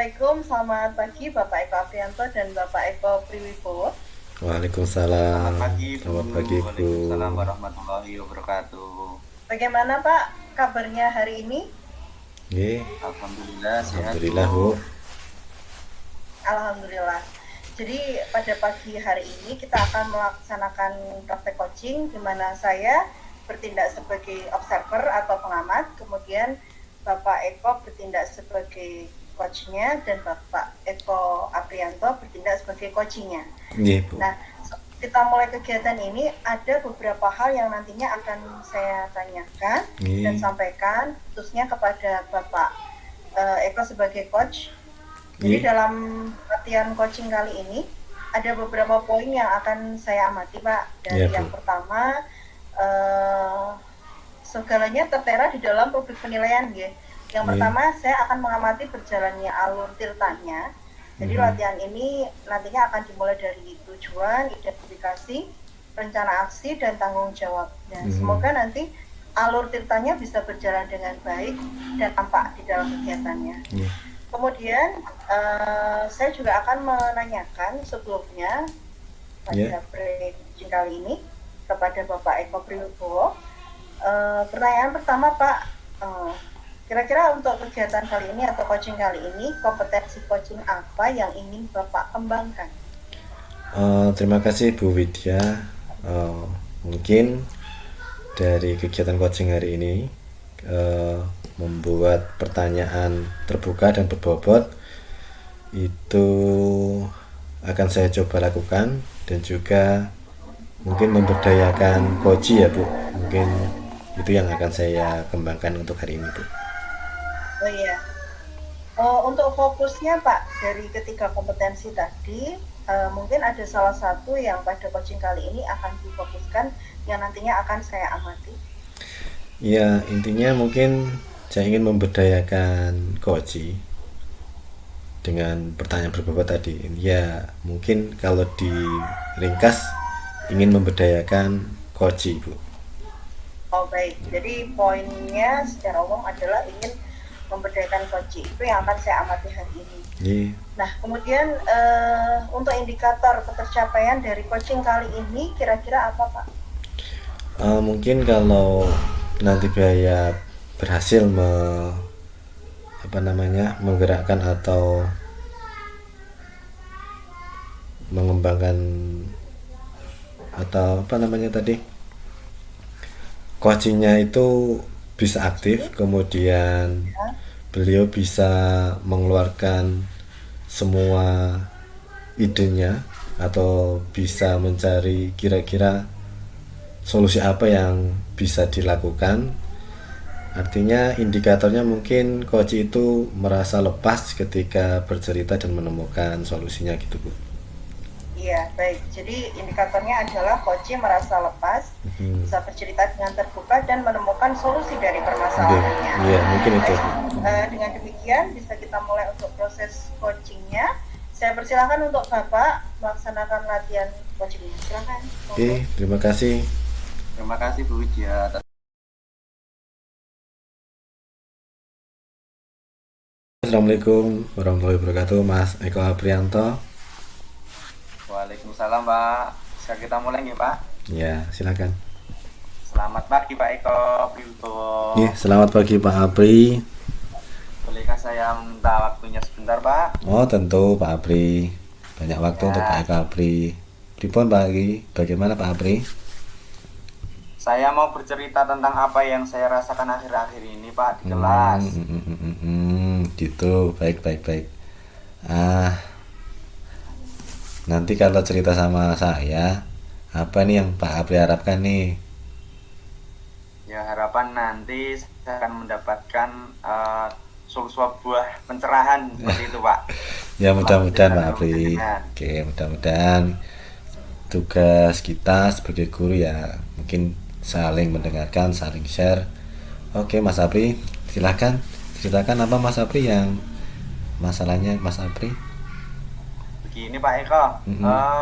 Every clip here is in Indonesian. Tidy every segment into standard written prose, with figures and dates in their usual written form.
Assalamualaikum, selamat pagi Bapak Eko Aprianto dan Bapak Eko Priwibowo. Selamat Waalaikumsalam. pagi Bu. Selamat pagi, Bu. Waalaikumsalam warahmatullahi wabarakatuh. Bagaimana Pak kabarnya hari ini? Nggih, Alhamdulillah sehat alhamdulillah, Bu. Bu. Alhamdulillah. Jadi pada pagi hari ini kita akan melaksanakan praktek coaching di mana saya bertindak sebagai observer atau pengamat, kemudian Bapak Eko bertindak sebagai coachnya dan Bapak Eko Aprianto bertindak sebagai coachingnya. Nggih, Bu. Nah, kita mulai kegiatan ini ada beberapa hal yang nantinya akan saya tanyakan dan Nggih. sampaikan khususnya kepada Bapak Eko sebagai coach. Jadi Nggih. dalam latihan coaching kali ini ada beberapa poin yang akan saya amati Pak. Dari Iya, yang Bu. pertama segalanya tertera di dalam rubrik penilaian ya. Yang Nggih. pertama saya akan mengamati berjalannya alur tirtanya. Jadi latihan ini nantinya akan dimulai dari tujuan, identifikasi, rencana aksi, dan tanggung jawab. Nah, semoga nanti alur tirtanya bisa berjalan dengan baik dan tampak di dalam kegiatannya. Nggih. Kemudian saya juga akan menanyakan sebelumnya pada break kali ini kepada Bapak Eko Priwibowo. Pertanyaan pertama Pak, kira-kira untuk kegiatan kali ini atau coaching kali ini, kompetensi coaching apa yang ingin Bapak kembangkan? Terima kasih, Bu Widya. Mungkin dari kegiatan coaching hari ini membuat pertanyaan terbuka dan berbobot itu akan saya coba lakukan, dan juga mungkin memberdayakan coach ya, Bu. Mungkin itu yang akan saya kembangkan untuk hari ini, Bu. Oh iya. Untuk fokusnya Pak, dari ketiga kompetensi tadi, mungkin ada salah satu yang pada coaching kali ini akan difokuskan yang nantinya akan saya amati. Ya, intinya mungkin saya ingin memberdayakan coach dengan pertanyaan berbobot tadi. Ya, mungkin kalau diringkas ingin memberdayakan coach, Bu. Oh baik, jadi poinnya secara umum adalah ingin memberdayakan coach. Itu yang akan saya amati hari ini. Iya. Nah, kemudian untuk indikator ketercapaian dari coaching kali ini kira-kira apa Pak? Mungkin kalau nanti biaya berhasil menggerakkan atau mengembangkan atau coachingnya itu bisa aktif, kemudian beliau bisa mengeluarkan semua idenya atau bisa mencari kira-kira solusi apa yang bisa dilakukan. Artinya indikatornya mungkin coach itu merasa lepas ketika bercerita dan menemukan solusinya gitu, Bu. Iya, baik. Jadi indikatornya adalah coach merasa lepas, bisa bercerita dengan terbuka dan menemukan solusi dari permasalahannya. Iya, mungkin itu. Dengan demikian bisa kita mulai untuk proses coachingnya. Saya persilakan untuk Bapak melaksanakan latihan coachingnya. Silakan. Oke, terima kasih. Terima kasih Bu Widya. Assalamualaikum warahmatullahi wabarakatuh, Mas Eko Aprianto. Waalaikumsalam Pak. Bisa kita mulai nih Pak? Ya, silakan. Selamat pagi Pak Eko Priwibowo. Selamat pagi Pak Apri. Bolehkah saya minta waktunya sebentar Pak? Oh, tentu Pak Apri. Banyak waktu untuk Pak Eko Apri. Pripun Pak Apri? Bagaimana Pak Apri? Saya mau bercerita tentang apa yang saya rasakan akhir-akhir ini Pak di kelas. Gitu, baik. Nanti kalau cerita sama saya, apa nih yang Pak Apri harapkan nih? Ya harapan nanti saya akan mendapatkan sebuah pencerahan seperti itu Pak. Ya, mudah-mudahan Pak Apri. Dengan. Oke, mudah-mudahan tugas kita sebagai guru ya mungkin saling mendengarkan, saling share. Oke Mas Apri, silakan ceritakan apa Mas Apri yang masalahnya Mas Apri. Begini Pak Eko,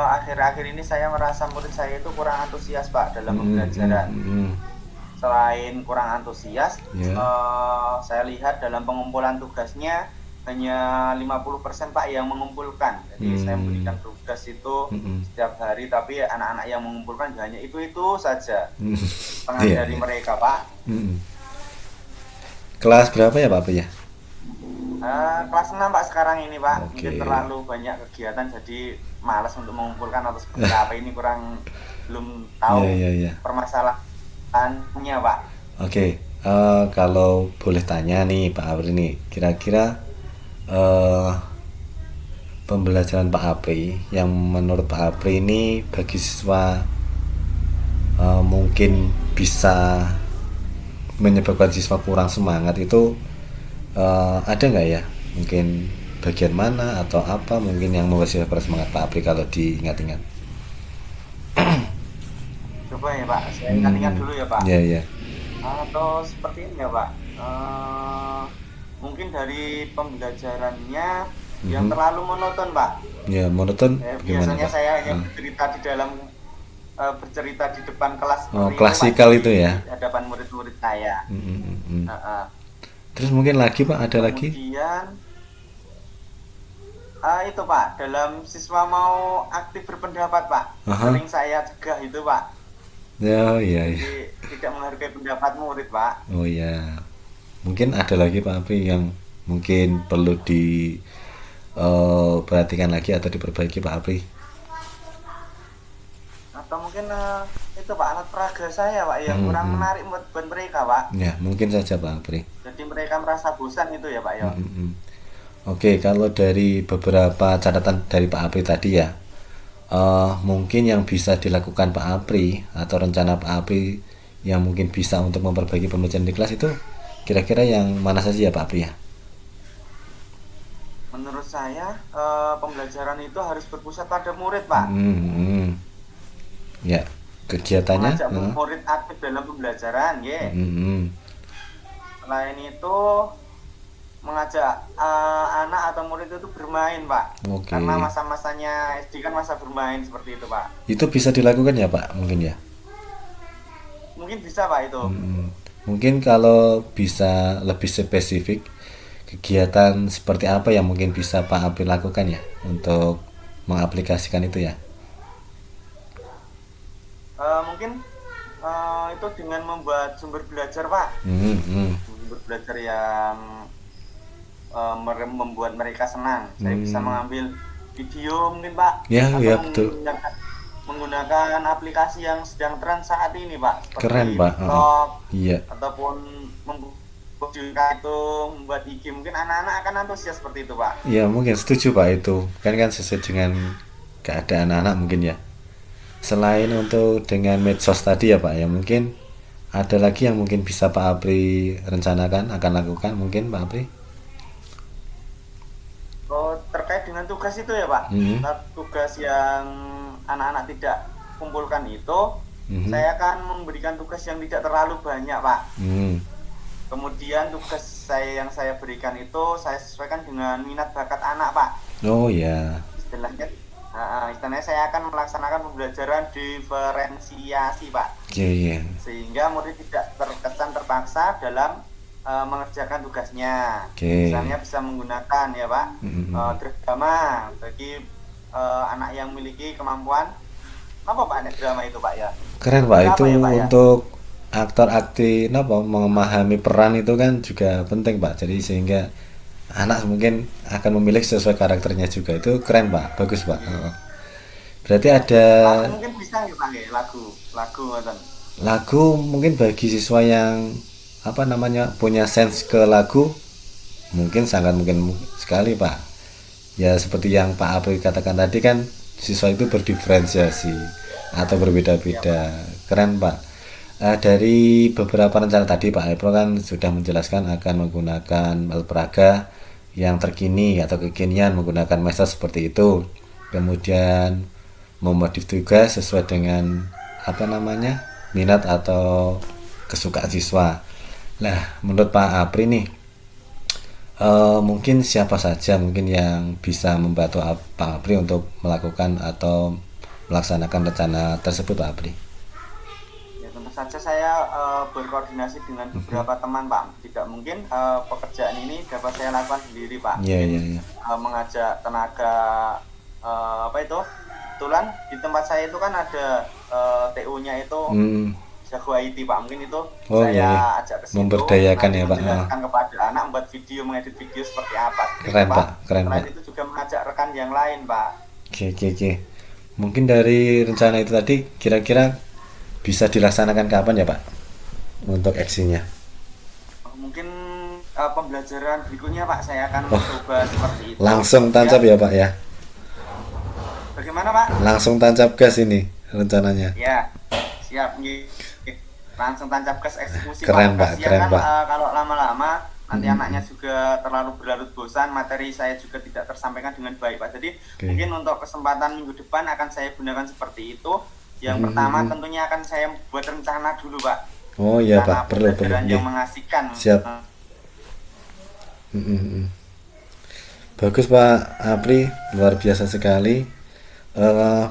akhir-akhir ini saya merasa murid saya itu kurang antusias Pak dalam pembelajaran. Selain kurang antusias, Ya. saya lihat dalam pengumpulan tugasnya hanya 50% Pak yang mengumpulkan. Jadi saya memberikan tugas itu setiap hari, tapi anak-anak yang mengumpulkan hanya itu saja. Setengah dari mereka Pak. Kelas berapa ya Pak ya? Kelas 6 Pak sekarang ini Pak. Mungkin terlalu banyak kegiatan jadi malas untuk mengumpulkan atau seperti apa, ini belum tahu permasalahannya Pak. Oke. Kalau boleh tanya nih Pak Apri nih, kira-kira pembelajaran Pak Apri yang menurut Pak Apri ini bagi siswa mungkin bisa menyebabkan siswa kurang semangat itu ada nggak ya? Mungkin bagian mana atau apa mungkin yang membuat siswa kurang semangat Pak Apri kalau diingat-ingat? Coba ya Pak, saya ingat-ingat dulu ya Pak. Iya. Atau seperti ini ya Pak, mungkin dari pembelajarannya yang terlalu monoton Pak. Ya monoton. Biasanya Pak? saya hanya bercerita di depan kelas. Klasikal itu ya. Di hadapan murid-murid saya. Terus mungkin lagi Pak, ada lagi? Kemudian itu Pak, dalam siswa mau aktif berpendapat Pak, sering saya cegah itu Pak. Iya. Jadi tidak menghargai pendapat murid Pak. Oh ya, mungkin ada lagi Pak Apri yang mungkin perlu diperhatikan lagi atau diperbaiki Pak Apri. Atau mungkin itu Pak, alat peraga saya Pak yang kurang menarik buat mereka Pak. Ya mungkin saja Pak Apri. Jadi mereka merasa bosan itu ya Pak ya. Oke, kalau dari beberapa catatan dari Pak Apri tadi ya, mungkin yang bisa dilakukan Pak Apri atau rencana Pak Apri yang mungkin bisa untuk memperbaiki pembelajaran di kelas itu kira-kira yang mana saja ya Pak Apri ya? Menurut saya pembelajaran itu harus berpusat pada murid Pak. Ya, kegiatannya mengajak murid aktif dalam pembelajaran ya. Selain itu mengajak anak atau murid itu bermain Pak. Karena masa-masanya SD kan masa bermain seperti itu Pak. Itu bisa dilakukan ya Pak mungkin ya? Mungkin bisa Pak itu. Mungkin kalau bisa lebih spesifik, kegiatan seperti apa yang mungkin bisa Pak Apri lakukan ya untuk mengaplikasikan itu ya? Mungkin itu dengan membuat sumber belajar Pak. Sumber belajar yang membuat mereka senang. Saya bisa mengambil video mungkin Pak. Ya betul. Menggunakan aplikasi yang sedang tren saat ini Pak. Keren Pak. TikTok, iya. Ataupun membuat IG, mungkin anak-anak akan antusias seperti itu Pak. Iya mungkin setuju Pak itu. Kan sesuai dengan keadaan anak mungkin ya. Selain untuk dengan medsos tadi ya Pak ya, mungkin ada lagi yang mungkin bisa Pak Apri rencanakan akan lakukan mungkin Pak Apri? Terkait dengan tugas itu ya Pak, tugas yang anak-anak tidak kumpulkan itu, saya akan memberikan tugas yang tidak terlalu banyak Pak. Kemudian tugas yang saya berikan itu saya sesuaikan dengan minat bakat anak Pak. Oh ya. Istilahnya saya akan melaksanakan pembelajaran diferensiasi Pak. Iya. Sehingga murid tidak terkesan terpaksa dalam mengerjakan tugasnya. Misalnya bisa menggunakan ya Pak drama bagi anak yang memiliki kemampuan apa Pak drama itu Pak ya. Keren Pak itu ya, Pak, untuk aktor aktif memahami peran itu kan juga penting Pak. Jadi sehingga anak mungkin akan memilih sesuai karakternya juga, itu keren Pak, bagus Pak. Berarti ada mungkin bisa nggak Pak lagu mungkin bagi siswa yang punya sense ke lagu mungkin sangat mungkin sekali Pak. Ya seperti yang Pak Apri katakan tadi kan siswa itu berdiferensiasi atau berbeda-beda. Keren Pak. Dari beberapa rencana tadi Pak Epro kan sudah menjelaskan akan menggunakan alat peraga yang terkini atau kekinian, menggunakan medsos seperti itu, kemudian memodif tugas sesuai dengan minat atau kesukaan siswa. Nah menurut Pak Apri nih mungkin siapa saja mungkin yang bisa membantu Pak Apri untuk melakukan atau melaksanakan rencana tersebut Pak Apri? Ya tentu saja saya berkoordinasi dengan beberapa teman Pak. Tidak mungkin pekerjaan ini dapat saya lakukan sendiri Pak. Mengajak tenaga kebetulan di tempat saya itu kan ada TU-nya itu jago IT Pak. Mungkin itu saya ajak ke situ, memberdayakan ya Pak. Menjelaskan kepada anak membuat video, mengedit video seperti apa. Keren Pak, keren Pak. Itu juga mengajak rekan yang lain Pak. Oke. Mungkin dari rencana itu tadi kira-kira bisa dilaksanakan kapan ya Pak untuk aksinya? Mungkin pembelajaran berikutnya Pak, saya akan mencoba seperti itu. Langsung tancap ya Pak ya? Bagaimana Pak? Langsung tancap gas ini rencananya? Ya, siap. Langsung tancap gas eksekusi keren Pak. Keren Pak. Kalau lama-lama nanti anaknya juga terlalu berlarut bosan, materi saya juga tidak tersampaikan dengan baik Pak. Jadi mungkin untuk kesempatan minggu depan akan saya gunakan seperti itu. Yang pertama tentunya akan saya buat rencana dulu Pak. Oh iya Pak, perlu yang mengasihkan. Siap. Bagus Pak Apri, luar biasa sekali.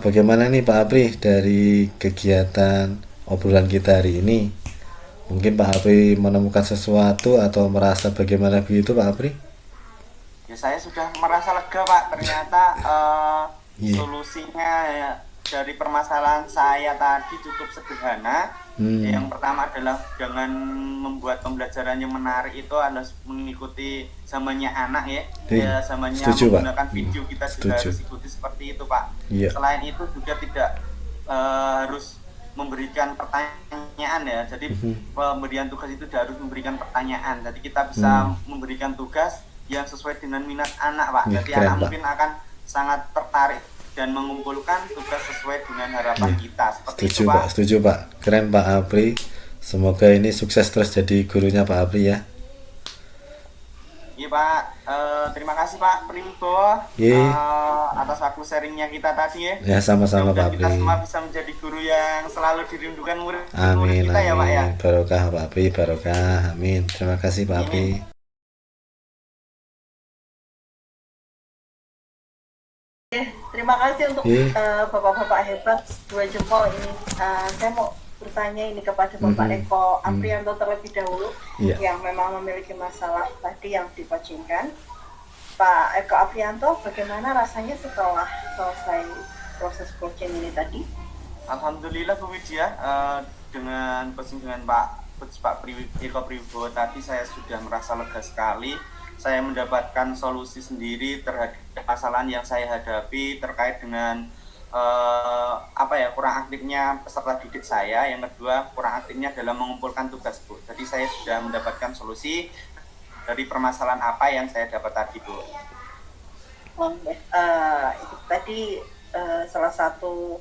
Bagaimana nih Pak Apri dari kegiatan obrolan kita hari ini? Mungkin Pak Apri menemukan sesuatu atau merasa bagaimana begitu Pak Apri? Ya saya sudah merasa lega Pak, ternyata solusinya ya, dari permasalahan saya tadi cukup sederhana. Yang pertama adalah jangan membuat pembelajaran yang menarik, itu adalah mengikuti zamannya anak ya. Zamannya menggunakan video, kita juga harus ikuti seperti itu Pak. Selain itu juga tidak harus memberikan pertanyaan ya. Jadi pemberian tugas itu tidak harus memberikan pertanyaan. Jadi kita bisa memberikan tugas yang sesuai dengan minat anak Pak. Jadi anak mungkin akan sangat tertarik dan mengumpulkan tugas sesuai dengan harapan kita. Setuju Pak, setuju Pak. Keren Pak Apri. Semoga ini sukses terus jadi gurunya Pak Apri ya. Iya Pak, terima kasih Pak Primbo atas waktu sharingnya kita tadi ya. Ya sama-sama Pak Apri. Kita semua bisa menjadi guru yang selalu dirindukan murid kita ya Pak ya. Barokah Pak Apri, barokah. Amin. Terima kasih Pak Apri. Terima kasih untuk bapak-bapak hebat, 2 jempol ini. Saya mau bertanya ini kepada Bapak Eko Aprianto terlebih dahulu, yang memang memiliki masalah tadi yang dipocingkan. Pak Eko Aprianto, bagaimana rasanya setelah selesai proses coaching ini tadi? Alhamdulillah Bu Widya, dengan coaching dengan Pak Eko Priwibowo tadi saya sudah merasa lega sekali. Saya mendapatkan solusi sendiri terhadap permasalahan yang saya hadapi terkait dengan kurang aktifnya peserta didik saya. Yang kedua, kurang aktifnya dalam mengumpulkan tugas Bu. Jadi saya sudah mendapatkan solusi dari permasalahan apa yang saya dapat tadi Bu. Itu tadi salah satu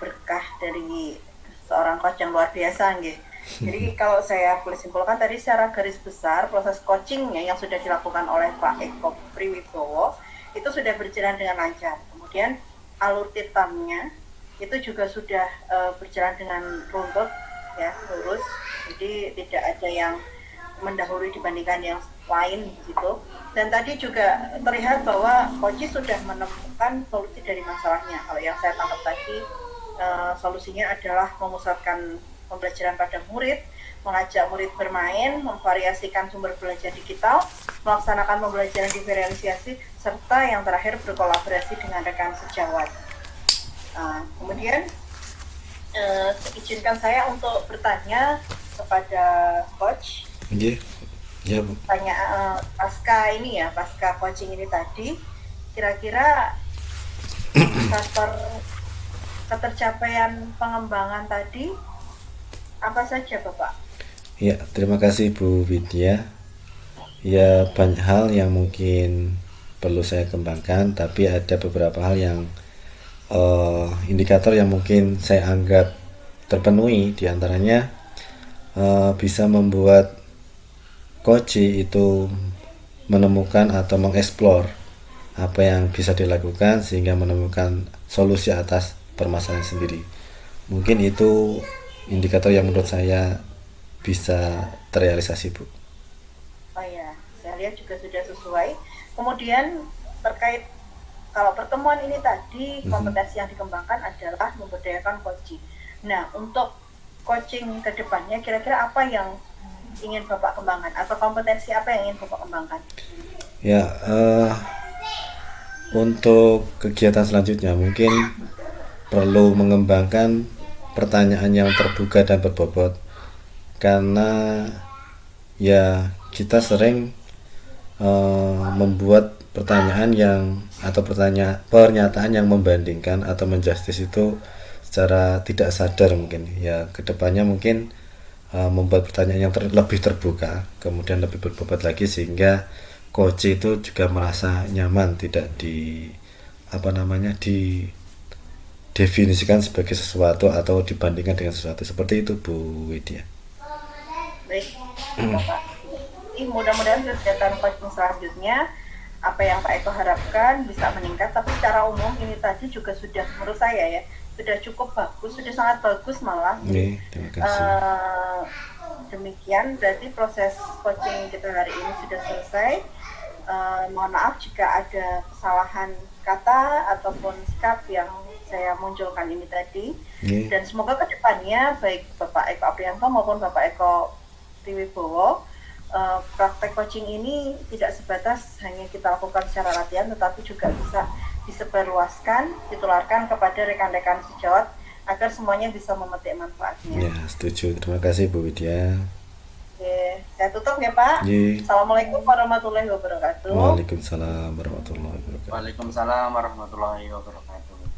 berkah dari seorang coach yang luar biasa nggih. Jadi kalau saya boleh simpulkan tadi secara garis besar proses coachingnya yang sudah dilakukan oleh Pak Eko Priwibowo itu sudah berjalan dengan lancar. Kemudian alur titamnya itu juga sudah berjalan dengan runtut ya, lurus. Jadi tidak ada yang mendahului dibandingkan yang lain gitu. Dan tadi juga terlihat bahwa coach sudah menemukan solusi dari masalahnya. Kalau yang saya tangkap tadi solusinya adalah memusatkan pembelajaran pada murid, mengajak murid bermain, memvariasikan sumber belajar digital, melaksanakan pembelajaran diferensiasi, serta yang terakhir berkolaborasi dengan rekan sejawat. Kemudian izinkan saya untuk bertanya kepada coach. Ya Bu. Tanya pasca coaching ini tadi, kira-kira faktor ketercapaian pengembangan tadi apa saja Bapak? Ya, terima kasih Bu Widya. Ya, banyak hal yang mungkin perlu saya kembangkan, tapi ada beberapa hal yang indikator yang mungkin saya anggap terpenuhi. Di antaranya bisa membuat coach itu menemukan atau mengeksplor apa yang bisa dilakukan sehingga menemukan solusi atas permasalahan sendiri. Mungkin itu indikator yang menurut saya bisa terrealisasi Bu. Oh ya, saya lihat juga sudah sesuai. Kemudian terkait kalau pertemuan ini tadi kompetensi yang dikembangkan adalah memberdayakan coach. Nah, untuk coaching ke depannya, kira-kira apa yang ingin Bapak kembangkan atau kompetensi apa yang ingin Bapak kembangkan? Ya, untuk kegiatan selanjutnya mungkin perlu mengembangkan pertanyaan yang terbuka dan berbobot, karena ya kita sering membuat pertanyaan yang atau pernyataan yang membandingkan atau menjustis itu secara tidak sadar. Mungkin ya kedepannya mungkin membuat pertanyaan yang lebih terbuka, kemudian lebih berbobot lagi, sehingga coach itu juga merasa nyaman, tidak didefinisikan sebagai sesuatu atau dibandingkan dengan sesuatu. Seperti itu Bu Widya. Baik, Bapak. Mudah-mudahan kegiatan coaching selanjutnya apa yang Pak Eko harapkan bisa meningkat, tapi secara umum ini tadi juga sudah, menurut saya ya, sudah cukup bagus, sudah sangat bagus malah. Terima kasih. Demikian, berarti proses coaching kita hari ini sudah selesai. Mohon maaf jika ada kesalahan kata ataupun sikap yang saya munculkan ini tadi. Dan semoga kedepannya baik Bapak Eko Aprianto maupun Bapak Eko Triwibowo, praktek coaching ini tidak sebatas hanya kita lakukan secara latihan, tetapi juga bisa disebarluaskan, ditularkan kepada rekan-rekan sejawat agar semuanya bisa memetik manfaatnya. Ya, setuju. Terima kasih Bu Widya. Oke, saya tutup ya Pak. Assalamualaikum warahmatullahi wabarakatuh. Waalaikumsalam warahmatullahi wabarakatuh. Waalaikumsalam warahmatullahi wabarakatuh.